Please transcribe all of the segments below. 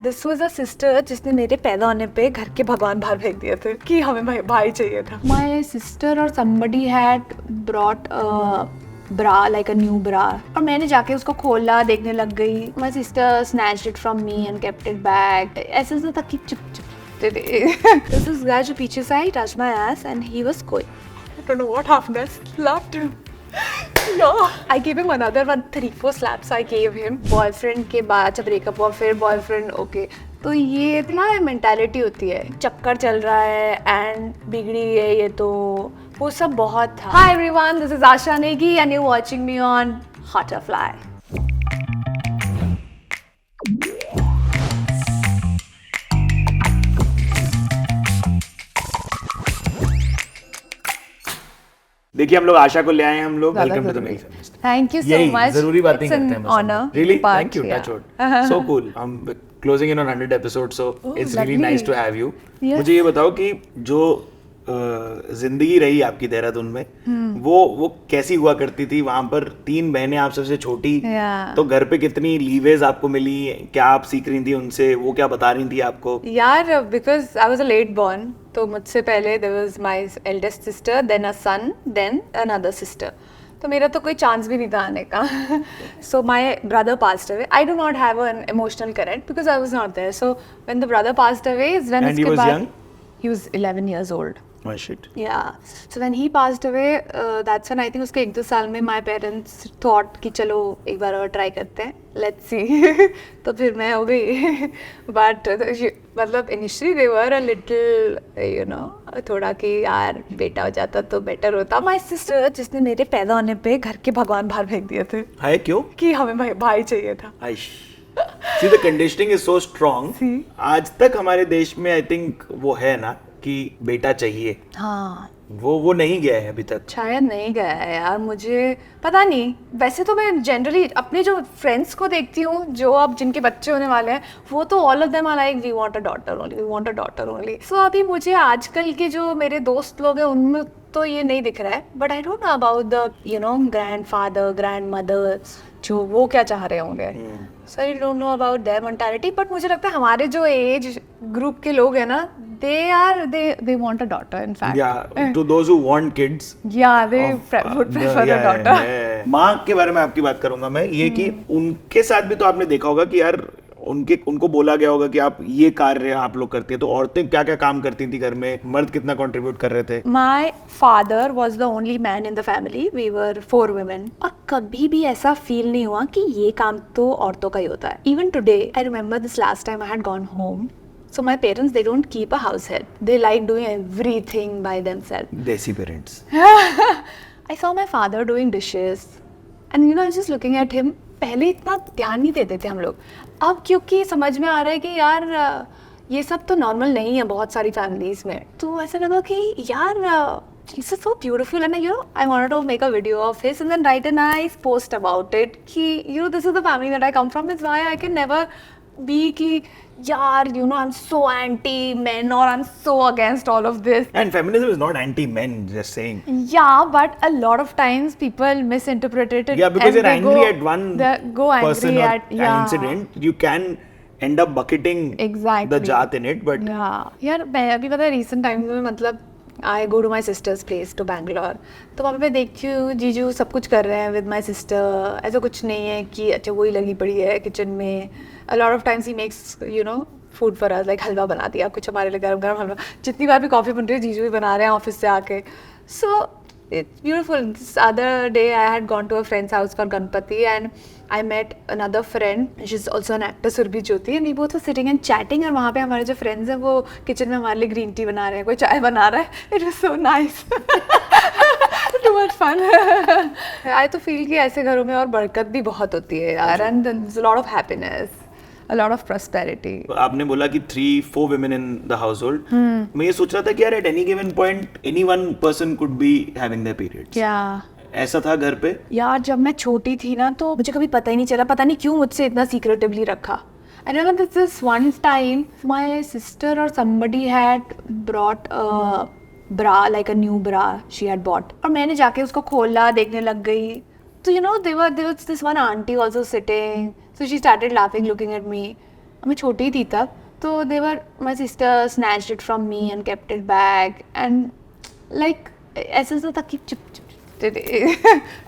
This was a sister जिसने मेरे पैदा होने पे घर के भगवान बाहर फेंक दिए थे कि हमें भाई चाहिए था. माई सिस्टर और somebody had brought a bra, like a new bra. और मैंने जाके उसको खोला, देखने लग गई. My sister snatched it from me and kept it back. ऐसे था कि चुप चुप दे दे. This is guy जो पीछे से आई, touched my ass and he was cool. I don't know what happened. I slapped him. No. I gave him another 3-4 slaps I gave him. Boyfriend के बाद जब ब्रेकअप हुआ फिर boyfriend ओके. तो ये इतना मेंटालिटी होती है, चक्कर चल रहा है एंड बिगड़ी है ये, तो वो सब बहुत था. Hi everyone, this is Asha Negi and you're watching me on Hotterfly. देखिए हम लोग आशा को ले आए हैं. हम लोग welcome to the male feminist. Thank you so much. जरूरी बातें It's an करते हैं बस. honor. Really? Part, Thank you. yeah. Touch wood. So cool. I'm closing in on 100 episodes, so it's really lovely. nice to have you. Yes. मुझे ये बताओ कि जो जिंदगी रही आपकी देहरादून में, वो कैसी हुआ करती थी वहां पर? 3 बहनें, आप सबसे छोटी. Yeah. तो घर पे कितनी लीवेज आपको मिली? क्या आप सीख रही थी उनसे? वो क्या बता रही थी आपको? यार, because I was a late born, तो मुझसे पहले there was my eldest sister, then a son, then another sister. तो मेरा तो कोई चांस भी नहीं था आने का. So my brother passed away. I do not have an emotional connect because I was not there. So when the brother passed away is when And he उसके was बाद young? He was 11 years old. Oh shit. Yeah. So when he passed away, that's when I think उसके 1-2 साल में my parents thought कि चलो एक बार और try करते हैं, let's see. तो फिर मैं हो गई. But मतलब initially they were a little, you know, थोड़ा कि यार बेटा हो जाता तो बेटर होता. My sister जिसने मेरे पैदा होने पे घर के भगवान बाहर फेंक दिए थे है क्यों? कि हमें भाई चाहिए था. Aish. See, the conditioning is so strong. See? आज तक हमारे देश में आई थिंक वो है ना कि बेटा चाहिए. हाँ, वो नहीं गया है अभी तक. शायद नहीं गया है यार, मुझे पता नहीं. वैसे तो मैं जनरली अपने जो फ्रेंड्स को देखती हूँ जो अब जिनके बच्चे होने वाले हैं, वो तो all of them are like we want a daughter only, we want a daughter only. So अभी मुझे आजकल के जो मेरे दोस्त लोग हैं उनमें तो ये नहीं दिख रहा है. But I don't know about the grandfather, grandmother, जो वो क्या चाह रहे होंगे. So I don't know about their mentality. But मुझे लगता है हमारे जो एज ग्रुप के लोग हैं ना, they want a daughter in fact. Yeah, to those who want kids. Yeah, they would prefer a daughter. माँ के बारे में आपकी बात करूंगा मैं, ये कि उनके साथ भी तो आपने देखा होगा कि यार उनको बोला गया होगा कि आप ये कार्य आप लोग करते हैं. तो औरतें क्या क्या काम करती थी घर में, मर्द कितना कंट्रीब्यूट कर रहे थे? My father was the only man in the family. We were 4 women. और कभी भी ऐसा फील नहीं हुआ कि ये काम तो औरतों का ही होता है. Even today, I remember this last time I had gone home. So my parents, they don't keep a house head. They like doing everything by themselves. देसी parents. I saw my father doing dishes. And you know, I was just looking at him. पहले इतना ध्यान नहीं देते थे हम लोग. अब क्योंकि समझ में आ रहा है कि यार ये सब तो नॉर्मल नहीं है बहुत सारी फैमिलीज में. तो ऐसा लगा कि यार this is so beautiful and I wanted to make a video of his and then write a nice post about it कि this is the family that I come from. It's why I can never be कि यार I'm so anti men or I'm so against all of this. And feminism is not anti men, just saying. Yeah, but a lot of times people misinterpret it. Yeah, because and you're they angry at one go angry person or at, yeah. incident, you can end up bucketing Exactly. the जात in it, but yeah. यार मैं अभी पता है recent times में मतलब I go to my sister's place to Bangalore. तो वहाँ पे देखती हूँ जीजू सब कुछ कर रहे हैं with my sister. ऐसा कुछ नहीं है कि अच्छा वही लगी पड़ी है किचन में. A lot of times he makes food for us, like हलवा बना दिया कुछ हमारे लिए, गरम गरम हलवा. जितनी बार भी कॉफ़ी बन रही है जीजू ही बना रहे हैं ऑफिस से आके. So it's beautiful. This other day I had gone to a friend's house for Ganpati and I met another friend. She's also an actor, Surbhi Jyoti, and we both were sitting and chatting. और वहाँ पे हमारे जो friends हैं वो kitchen में हमारे लिए ग्रीन टी बना रहे हैं, कोई चाय बना रहा है. It was so nice. Too much fun. I तो feel कि ऐसे घरों में और बरकत भी बहुत होती है यार, and there's a lot of happiness, a lot of prosperity. आपने बोला कि 3-4 women in the household. मैं ये सोच रहा था कि यार at any given point any one person could be having their periods. Yeah. ऐसा था घर पे? यार जब मैं छोटी थी ना तो मुझे कभी पता ही नहीं चला, पता नहीं क्यों मुझसे इतना secretively रखा. I remember this one time my sister or somebody had brought a bra, like a new bra she had bought. और मैंने जाके उसको खोला, देखने लग गई. तो there was this one auntie also sitting. So she started laughing, looking at me. मैं छोटी ही थी तब, तो they were my sister snatched it from me and kept it back and like ऐसा तो था कि चुप चुप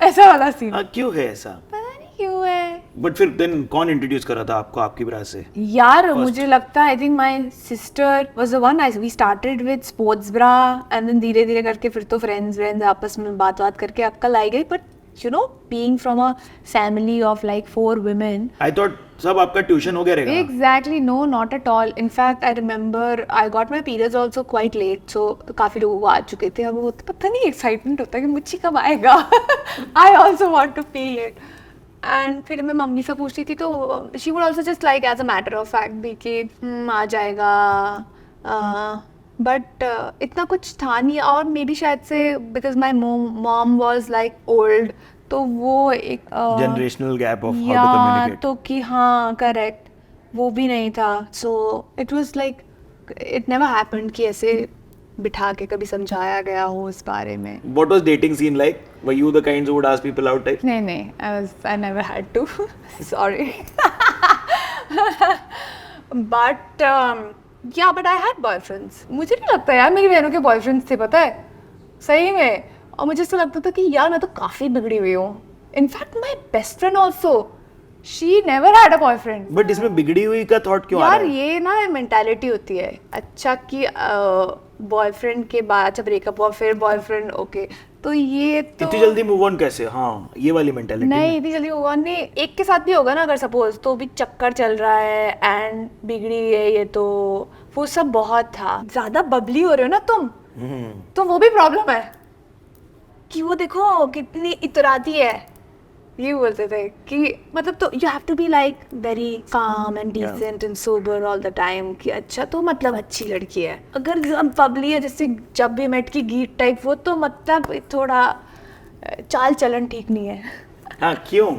ऐसा वाला सीन। क्यों है ऐसा? पता नहीं क्यों है। बट फिर देन कौन इंट्रोड्यूस करा था आपको आपकी ब्रा से? यार मुझे लगता है I think my sister was the one. We started with sports bra and then धीरे धीरे करके फिर तो फ्रेंड्स आपस में बात करके अक्कल आई गई। But you know, being from a family of like 4 women. I thought सब आपका ट्यूशन हो गया रहेगा। Exactly, no, not at all. In fact, I remember I got my periods also quite late, so काफी लोग वो आ चुके थे। अब वो पता नहीं excitement होता है कि मुझे कब आएगा। I also want to feel it. And फिर मैं मम्मी से पूछती थी तो she would also just like as a matter of fact भी कि आ जाएगा। बट इतना कुछ था नहीं और मे बी शायद से because my mom was like old, तो वो एक generational gap of how to communicate, तो कि हाँ करेक्ट वो भी नहीं था। So it was like it never happened कि ऐसे बिठा के कभी समझाया गया हो इस बारे में। What was dating scene like? Were you the kinds who would ask people out type? नहीं I never had to sorry but yeah but I had boyfriends. मुझे नहीं लगता यार मेरी बहनों के बॉयफ्रेंड्स थे, पता है सही में। और मुझे ऐसा लगता था कि यार मैं तो काफ़ी बिगड़ी हुई हूँ। In fact my best friend also she never had a boyfriend. But इसमें बिगड़ी हुई का थॉट क्यों आ रहा यार है? ये ना मेंटालिटी होती है अच्छा कि बॉयफ्रेंड के बाद अच्छा ब्रेकअप हुआ फिर बॉयफ्रेंड ओके, तो ये तो इतनी जल्दी मूव ऑन कैसे? हाँ ये वाली मेंटालिटी नहीं इतनी जल्दी होगा नहीं। एक के साथ भी होगा ना अगर सपोज, तो भी चक्कर चल रहा है एंड बिगड़ी है ये, तो वो सब बहुत था। ज्यादा बबली हो रहे हो ना तुम, तो वो भी प्रॉब्लम है कि वो देखो कितनी इतराती है। ये बोलते थे कि मतलब तो you have to be like very calm and decent and sober all the time कि अच्छा तो मतलब अच्छी लड़की है। अगर पबली है जैसे जब भी मेट की गीत टाइप, वो तो मतलब थोड़ा चाल चलन ठीक नहीं है। हाँ क्यों?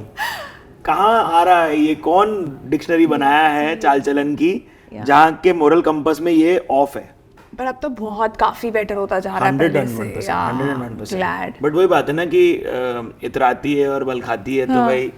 कहाँ आ रहा है ये? कौन डिक्शनरी बनाया है चाल चलन की जहाँ के मोरल कंपस में ये ऑफ है? पर अब तो बहुत काफी बेटर होता जा रहा है पहले से। 101%। बट वही बात है ना कि इतराती है और बल खाती है, तो भाई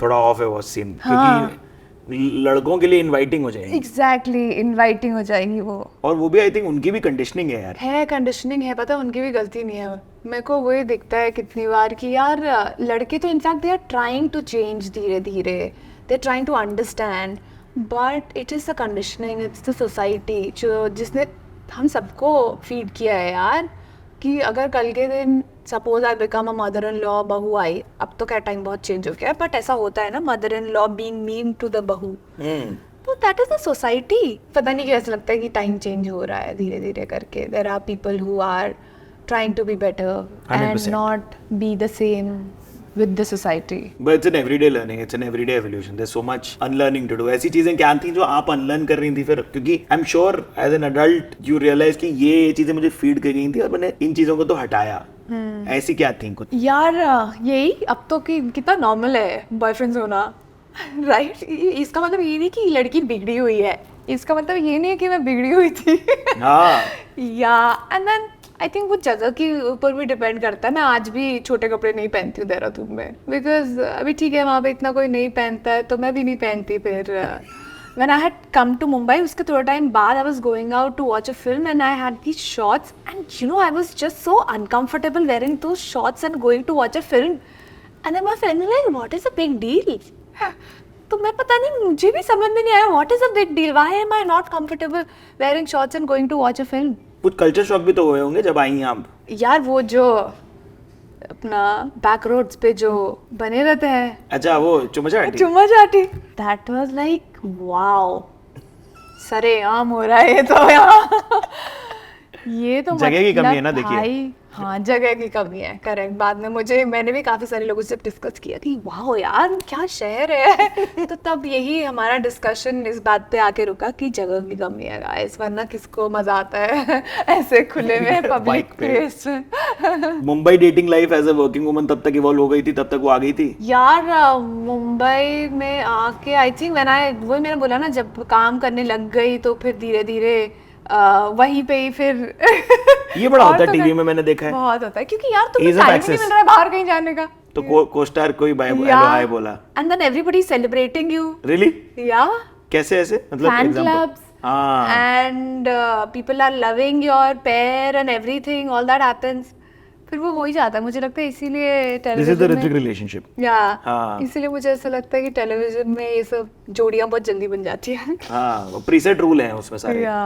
थोड़ा ऑफ है वो सीन, क्योंकि लड़कों के लिए इनवाइटिंग हो जाएगी। एग्जैक्टली इनवाइटिंग हो जाएगी वो। और वो भी आई थिंक उनकी भी कंडीशनिंग है यार। है कंडीशनिंग है, पता उनकी भी गलती नहीं है। मेरे को वही दिखता है कितनी बार कि यार लड़के तो in fact they are trying to change धीरे धीरे, they are trying to understand, but it is the conditioning, it's the society जो जिसने हम सबको फीड किया है यार कि अगर कल के दिन suppose I become a mother in law, बहू आई, अब तो क्या टाइम बहुत चेंज हो गया है, बट ऐसा होता है ना mother in law being mean to the बहू, तो दैट इज द सोसाइटी। पता नहीं क्यों ऐसा लगता है कि टाइम चेंज हो रहा है धीरे धीरे करके। There are people who are trying to be better and not be the same with the society. But it's an everyday learning, it's an everyday evolution. There's so much unlearning to do. ऐसी चीजें क्या थी जो आप unlearn कर रही थी फिर? क्योंकि I'm sure as an adult you realize कि ये चीजें मुझे फीड कर गई थी और मैंने इन चीजों को तो हटाया। ऐसी क्या थी कुछ? यार यही अब तो कि कितना नॉर्मल है बॉयफ्रेंड्स होना, राइट? इसका मतलब ये नहीं कि लड़की बिगड़ी हुई है, इसका मतलब ये नहीं है कि मैं बिगड़ी हुई थी। हाँ या एंड देन आई थिंक वो जगह के ऊपर भी डिपेंड करता है। मैं आज भी छोटे कपड़े नहीं पहनती हूँ देहरादून में, बिकॉज अभी ठीक है वहाँ पे इतना कोई नहीं पहनता है तो मैं भी नहीं पहनती। फिर when I had come to Mumbai, उसके थोड़ा टाइम बाद I was going out to watch a film and I had these shorts and you know I was just so uncomfortable wearing those shorts and going to watch a film and then my friend was like what is the big deal? तो मैं पता नहीं, मुझे भी समझ में नहीं आया what is the big deal? Why am I not comfortable wearing shorts and going to watch a film? कुछ कल्चर शॉक भी तो हुए होंगे जब आई हैं आप। यार वो जो अपना बैक रोड्स पे जो बने रहते हैं, अच्छा वो चुम्मा चाटी, दैट वाज लाइक वाओ, सरेआम हो रहा है ये तो यार। ये तो जगह की कमी है ना, देखिए। भाई हाँ जगह की कमी है, करेक्ट। बाद में मैंने भी काफी सारे लोगों से डिस्कस किया कि वाह यार क्या शहर है। तो तब यही हमारा डिस्कशन इस बात पे आके रुका कि जगह की कमी है गाइस, वरना किसको मजा आता है ऐसे खुले में पब्लिक प्लेस में। Mumbai dating life as a working woman तब तक इवॉल्व हो गई थी, तब तक वो आ गई थी यार। मुंबई में आके आई थिंक वही मैंने बोला ना, जब काम करने लग गई तो फिर धीरे धीरे वहीं पे ही फिर ये बड़ा होता है टीवी में, मैंने देखा है बहुत होता है, क्योंकि यार तुम्हें टाइम नहीं मिल रहा है बाहर कहीं जाने का, तो को स्टार कोई बाय हेलो हाय बोला and then everybody celebrating you. Really? या कैसे ऐसे मतलब fan example? clubs हाँ and people are loving your pair and everything, all that happens. फिर वो हो ही जाता है, मुझे लगता है इसीलिए this is the television Hrithik में रिलेशनशिप या हाँ इसीलिए मुझे ऐसा लगता है कि टेलीविजन में ये सब जोड़ियां बहुत जल्दी बन जाती हैं. हाँ वो प्रीसेट रूल हैं उसमें सारे या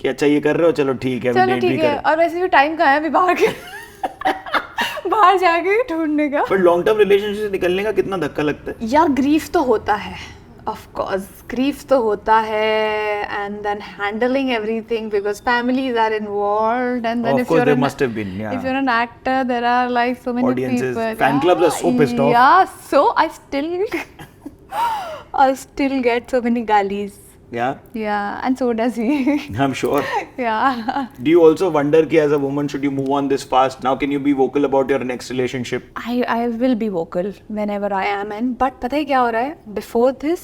कि अच्छा ये कर रहे हो चलो ठीक है अभी चलो डेट भी ठीक है. कर और वैसे भी टाइम कहाँ है अभी बाहर के बाहर जाके ढूंढने का. पर लॉन्ग टर्म रिलेशनशिप से निकलने का कितना धक्का लगता है यार ग्रीफ तो होता है, ऑफ कोर्स ग्रीफ तो होता है, and then handling everything because families are involved, and then Of if course, you're there an must have been, yeah. if you're an actor there are like so many Audiences, people. fan clubs are so pissed off. Yeah, so I still get so many galis. yeah And so does he. I'm sure Yeah. do you also wonder कि as a woman should you move on this fast now can you be vocal about your next relationship I will be vocal whenever I am in, but पता है क्या हो रहा है? Before this,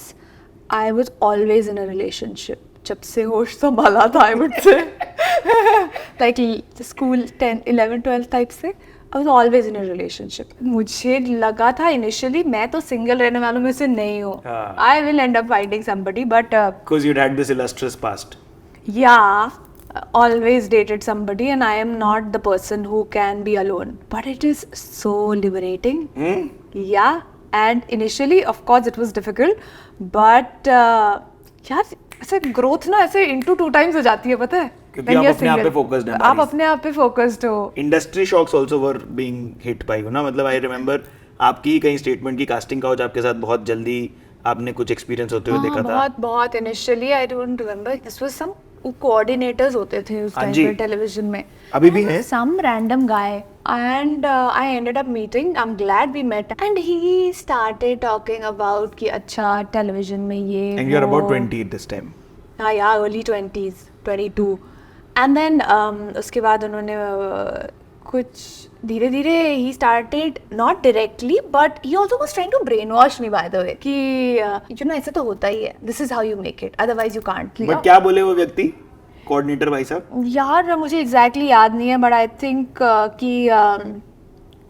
I was always in a relationship. जब से होश संभाला था, I would say. Like school 10, 11, 12 type से, I was always in a relationship. मुझे लगा था initially मैं तो single रहने वालों में से नहीं हूँ. हाँ. I will end up finding somebody, but because you'd had this illustrious past yeah, always dated somebody, and I am not the person who can be alone. But it is so liberating. Yeah, and initially, of course, it was difficult, but यार ऐसे growth ना ऐसे into 2 times हो जाती है, पता है? क्योंकि When आप you're अपने आप पे single. focused हैं, आप बारिश। अपने आप पे focused हो. Industry shocks also were being hit by you ना मतलब आई रिमेम्बर आपकी ही कहीं स्टेटमेंट की कास्टिंग काउच आपके साथ बहुत जल्दी आपने कुछ एक्सपीरियंस होते हुए हाँ, देखा था बहुत बहुत initially I don't remember, this was some coordinators होते थे उस हाँ टाइम जी। पे टेलीविजन में. अभी भी हैं Some random guy, and I ended up meeting. I'm glad we met, and he started talking about कि अच्छा टेलीविजन में ये एंड यू आर वो. अबाउट 20 this time हाँ यार early 20s, 22. And then उसके बाद उन्होंने कुछ धीरे धीरे he started not directly but he also was trying to brainwash me by the way कि you know ऐसे तो होता ही है, this is how you make it, otherwise you can't. But क्या बोले वो व्यक्ति कोऑर्डिनेटर भाई साहब यार मुझे एग्जैक्टली याद नहीं है, बट आई थिंक कि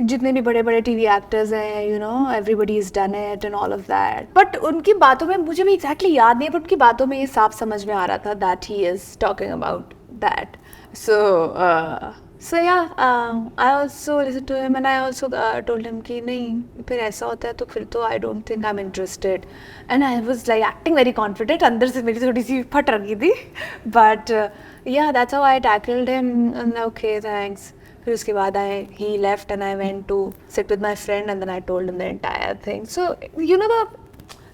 जितने भी बड़े बड़े टीवी एक्टर्स हैं, you know everybody is done it and all of that, but उनकी बातों में मुझे भी एग्जैक्टली याद नहीं है, बट उनकी बातों में ये साफ समझ में आ रहा था that he is talking about that. So yeah, I also listened to him and I also told him कि नहीं फिर ऐसा होता है तो फिर तो I don't think I'm interested, and I was like acting very confident. अंदर से मेरी थोड़ी सी फट रही थी, but yeah, that's how I tackled him. And okay, thanks. फिर उसके बाद he left and I went to sit with my friend and then I told him the entire thing. So you know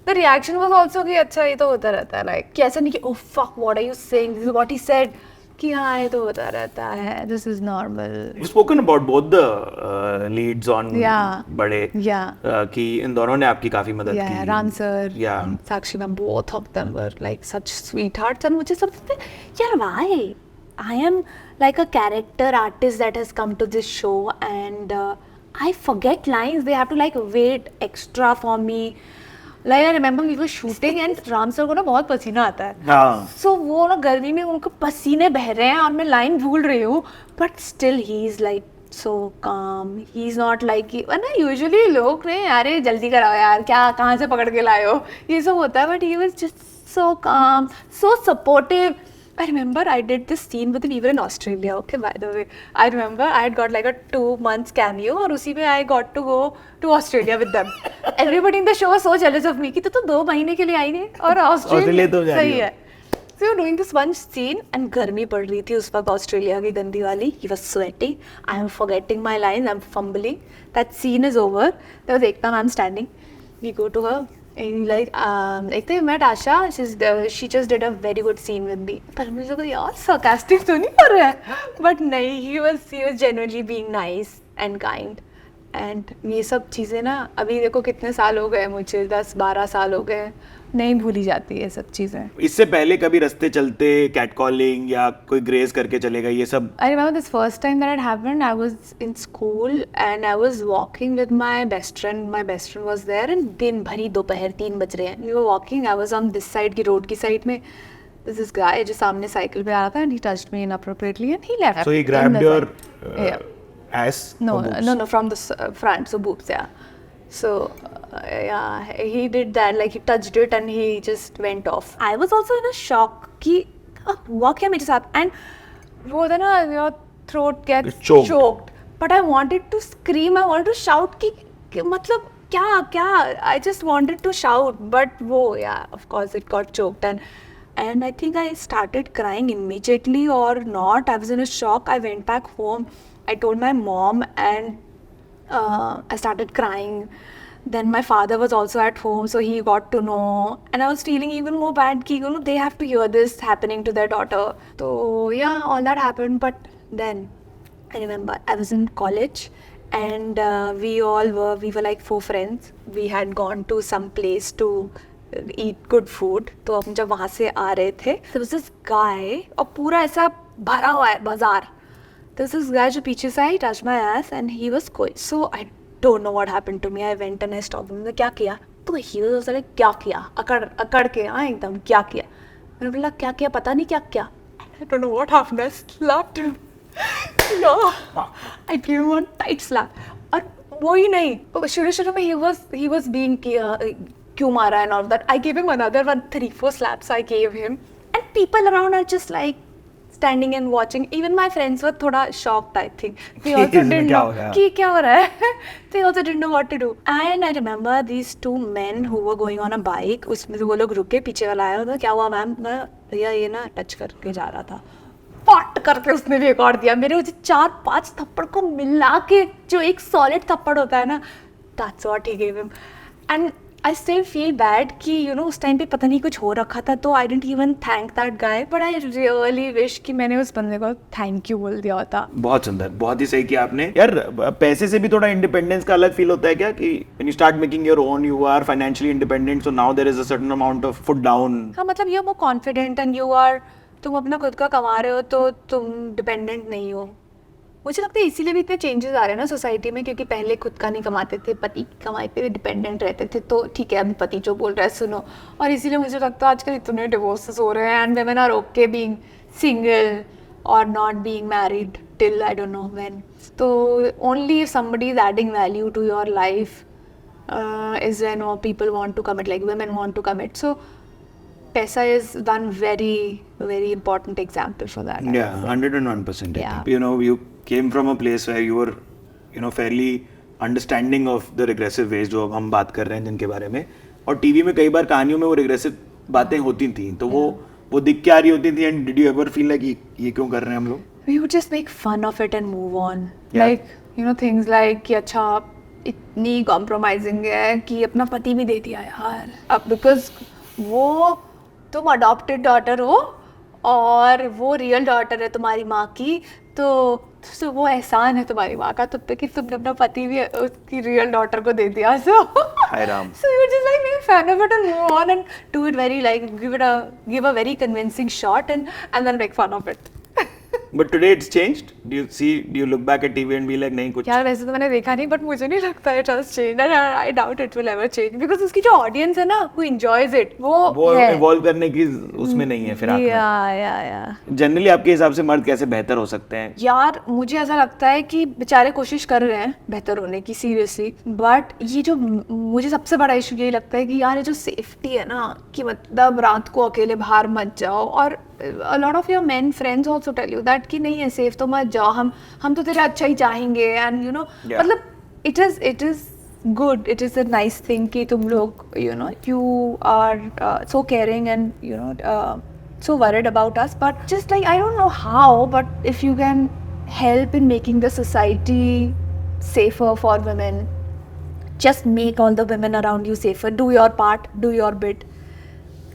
the reaction was also कि अच्छा ये तो होता रहता है, like कि ऐसा नहीं कि oh fuck what are you saying, this is what he said, कि हाँ ये तो होता रहता है, this is normal. You've spoken about both the leads on Yeah. बड़े Yeah. कि इन दोनों ने आपकी काफी मदद Yeah, की Ram sir, Yeah. Sakshi ma'am, both of them were like such sweethearts. And मुझे समझते यार why? I am like a character artist that has come to this show and I forget lines. They have to like wait extra for me. Like I remember we were shooting and Ram sir को ना बहुत पसीना आता है. हाँ So वो ना गर्मी में उनको पसीने बह रहे हैं और मैं लाइन भूल रही हूँ, but still he is like so calm. He's not like ना usually लोग नहीं अरे जल्दी कराओ यार क्या कहाँ से पकड़ के लाए हो ये सब होता है, but he was just so calm, so supportive. I remember I did this scene with him. We were in Australia. Okay, by the way, I remember I had got like a 2 months cameo और उसी में I got to go to Australia with them. Everybody in the show was so jealous of me कि तो 2 महीने के लिए आई है और Australia तो जा रही सही हो। है. So we were doing this one scene and गर्मी पड़ रही थी उस वक्त ऑस्ट्रेलिया की गंदी वाली. He was sweating. I am forgetting my lines. I'm fumbling. That scene is over. There was Ekta ma'am standing. We go to her. And like Ekta, you met Asha. She just did a very good scene with me. पर मुझे लगा यार sarcastic तो नहीं कर रहा है. But नहीं, he was genuinely being nice and kind. And ये सब चीज़ें ना अभी देखो कितने साल हो गए मुझे, 10-12 साल हो गए, नहीं भूली जाती ये सब चीज़ें. इससे पहले कभी रास्ते चलते कैट कॉलिंग या कोई ग्रेज करके चलेगा ये सब I remember this first time that had happened. I was in school and I was walking with my best friend. My best friend was there and दिन भरी दोपहर 3 बज रहे हैं. We were walking. I was on this side की road की side में. There's this guy जो सामने साइकिल पे आ रहा था and he touched me inappropriately and he left. so he in grabbed the your side. Yeah. ass No, or boobs? no, from the front, so boobs, yeah. So yeah, he did that, like he touched it and he just went off. I was also in a shock कि हुआ क्या मेरे साथ, and वो होता है ना, your throat gets choked. But I wanted to scream, I wanted to shout कि मतलब क्या I just wanted to shout, but वो yeah, of course it got choked, and I think I started crying immediately or not. I was in a shock. I went back home. I told my mom, and I started crying. Then my father was also at home, so he got to know, and I was feeling even more bad कि you know they have to hear this happening to their daughter. So yeah, all that happened. But then I remember I was in college, and we were like 4 friends. We had gone to some place to eat good food. तो हम जब वहाँ से आ रहे थे, there was this guy, और पूरा ऐसा भरा हुआ है बाजार. There's this guy जो पीछे से आई, touched my ass, and he was cool. So I don't know what happened to me. I went and I stopped him. क्या किया? तो he was also like क्या किया? अकड़ के हाँ एकदम क्या किया? मैंने बोला क्या किया? पता नहीं क्या किया. I don't know what happened. I slapped him. No, I gave him one tight slap. और वो ही नहीं. शुरू में he was being क्यों मारा and all that. I gave him another 3-4 slaps I gave him, and people around are just like standing and watching. Even my friends were थोड़ा shocked, I think. They also didn't know कि क्या हो रहा है. They also didn't know what to do. And I remember these 2 men who were going on a bike. उसमें वो लोग रुके, पीछे वाला आया, तो क्या हुआ मैम? भैया ये ना टच करके जा रहा था. पट करके उसने भी एक और दिया. मेरे मुझे 4-5 थप्पड़ को मिला के जो एक सॉलिड थप्पड़ होता है ना, that's what he gave him. And I still feel bad कि you know उस टाइम पे पता नहीं कुछ हो रखा था, तो I didn't even thank that guy, but I really wish कि मैंने उस बंदे को thank you बोल दिया होता. बहुत सुंदर, बहुत ही सही किया आपने. यार पैसे से भी थोड़ा इंडिपेंडेंस का अलग फील होता है क्या कि when you start making your own, you are financially independent, so now there is a certain amount of foot down. हाँ मतलब you are more confident and you are, तुम अपना खुद का कमा रहे हो तो तुम डिपेंडेंट नहीं हो. मुझे लगता है इसीलिए भी इतने चेंजेस आ रहे हैं ना सोसाइटी में, क्योंकि पहले खुद का नहीं कमाते थे, पति की कमाई पे भी डिपेंडेंट रहते थे. तो ठीक है, अभी पति जो बोल रहा है सुनो. और इसीलिए मुझे लगता है आजकल इतने डिवोर्सेस हो रहे हैं, and women are okay being single or not being married till I don't know when. So only if somebody is adding value to your life is when people want to commit, like women want to commit. So Pesa is one very, very important example for that. Yeah, 101%. Yeah. You know, you came from a place where you were, you know, fairly understanding of the regressive ways जो अब हम बात कर रहे हैं जिनके बारे में. और टीवी में कई बार कहानियों में वो regressive बातें होती थी, तो वो दिख के आ रही होती थी. And did you ever feel like ये क्यों कर रहे हैं हम लोग? We would just make fun of it and move on. Yeah. Like, you know, things like कि अच्छा इतनी compromising है कि अपना पति भी दे दिया यार. अब because वो तुम अडॉप्टेड डॉटर हो और वो रियल डॉटर है तुम्हारी माँ की, तो वो एहसान है तुम्हारी माँ का तुम पे कि तुमने अपना पति भी उसकी रियल डॉटर को दे दिया. So you just like make fun of it and move on and do it very like give a very convincing shot and then make fun of it. But today it's changed. Do you look back at TV and be like नहीं कुछ? यार वैसे तो मैंने देखा नहीं, but मुझे नहीं लगता it has changed and I doubt it will ever change because उसकी जो audience है ना who enjoys it वो evolve करने की उसमें नहीं है फिर आत्मा. Yeah. Generally आपके हिसाब से मर्द कैसे बेहतर हो सकते हैं? यार मुझे ऐसा लगता है कि बेचारे कोशिश कर रहे हैं बेहतर होने की सीरियसली, बट ये जो मुझे सबसे बड़ा इशू यही लगता है कि यार ये जो सेफ्टी है ना कि मतलब रात को अकेले बाहर मत जाओ, और a lot of your men friends also tell you that कि नहीं है सेफ तो मत जाओ, हम तो तेरा अच्छा ही चाहेंगे, and you know मतलब it is good, it is a nice thing कि तुम लोग you know you are so caring and you know so worried about us, but just like I don't know how, but if you can help in making the society safer for women, just make all the women around you safer, do your part, do your bit,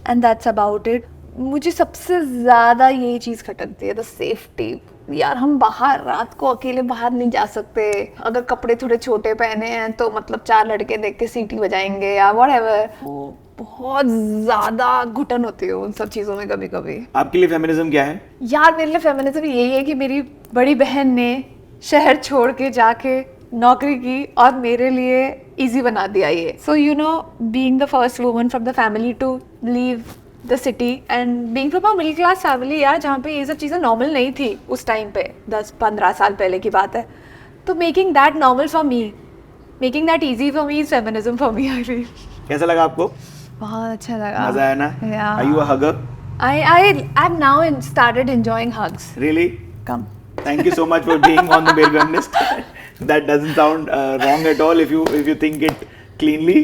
and that's about it. मुझे सबसे ज़्यादा ये चीज़ खटकती है, the safety. यार हम बाहर रात को अकेले बाहर नहीं जा सकते, अगर कपड़े थोड़े छोटे पहने हैं तो मतलब 4 लड़के देख के सीटी बजाएंगे या व्हाटएवर. वो बहुत ज़्यादा घुटन होती है उन सब चीज़ों में कभी कभी. आपके लिए फेमिनिज्म क्या है? यार मेरे लिए फेमिनिज्म यही है कि मेरी बड़ी बहन ने शहर छोड़ के जाके नौकरी की और मेरे लिए इजी बना दिया ये. So you know being the first woman from the family to leave the city and being from a middle class family यार, जहाँ पे ये सब चीज़ें नॉर्मल नहीं थी उस टाइम पे, 10-15 साल पहले की बात है, तो making that normal for me making that easy for me is feminism for me I feel. कैसा लगा आपको? बहुत अच्छा लगा। मजा आया ना? Yeah. Are you a hugger? I've now started enjoying hugs. Really? Come. Thank you so much for being on the Male Feminist. That doesn't sound wrong at all if you think it cleanly.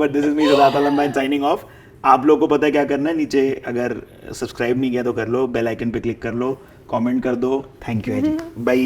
But this is me, Siddharth Alambain, signing off. आप लोगों को पता है क्या करना है, नीचे अगर सब्सक्राइब नहीं किया तो कर लो, बेल आइकन पे क्लिक कर लो, कमेंट कर दो। Thank you, bye.